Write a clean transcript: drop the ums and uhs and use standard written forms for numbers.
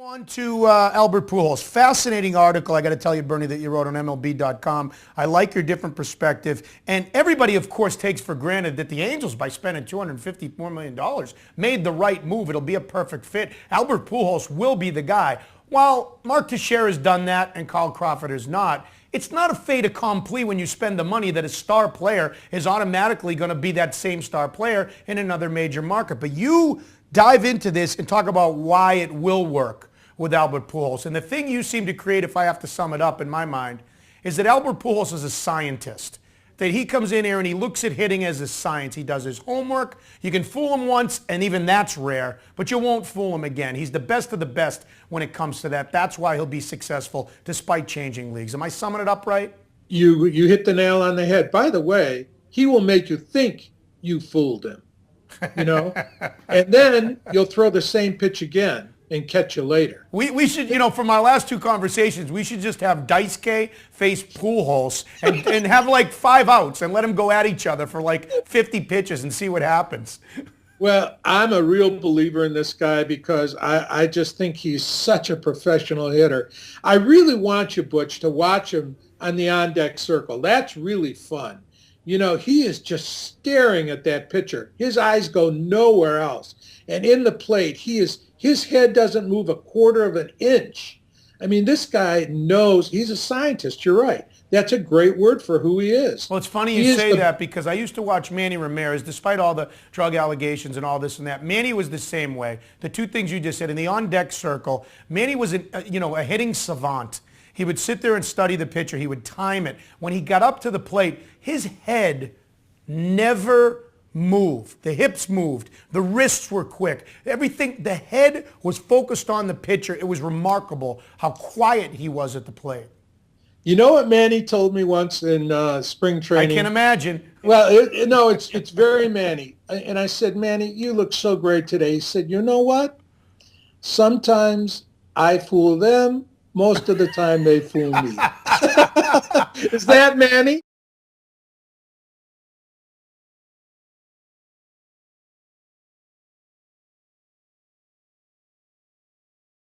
On to Albert Pujols. Fascinating article, I got to tell you, Bernie, that you wrote on MLB.com. I like your different perspective. And everybody, of course, takes for granted that the Angels, by spending $254 million, made the right move. It'll be a perfect fit. Albert Pujols will be the guy. While Mark Teixeira has done that and Kyle Crawford has not, it's not a fait accompli when you spend the money that a star player is automatically going to be that same star player in another major market. But you dive into this and talk about why it will work with Albert Pujols. And the thing you seem to create, if I have to sum it up in my mind, is that Albert Pujols is a scientist. That he comes in here and he looks at hitting as a science. He does his homework. You can fool him once, and even that's rare, but you won't fool him again. He's the best of the best when it comes to that. That's why he'll be successful despite changing leagues. Am I summing it up right? You hit the nail on the head. By the way, he will make you think you fooled him, and then you'll throw the same pitch again and catch you later. We should, from our last two conversations, we should just have Daisuke face Pujols and have like 5 outs and let them go at each other for like 50 pitches and see what happens. Well, I'm a real believer in this guy because I just think he's such a professional hitter. I really want you, Butch, to watch him on the on-deck circle. That's really fun. He is just staring at that pitcher. His eyes go nowhere else. And in the plate, his head doesn't move a quarter of an inch. I mean, this guy knows he's a scientist. You're right. That's a great word for who he is. Well, it's funny you say that because I used to watch Manny Ramirez, despite all the drug allegations and all this and that. Manny was the same way. The two things you just said, in the on-deck circle, Manny was a hitting savant. He would sit there and study the pitcher. He would time it. When he got up to the plate, his head never moved. The hips moved. The wrists were quick. Everything, the head was focused on the pitcher. It was remarkable how quiet he was at the plate. You know what Manny told me once in spring training? I can imagine. Well, it's very Manny. And I said, Manny, you look so great today. He said, you know what? Sometimes I fool them. Most of the time they fool me. Is that Manny?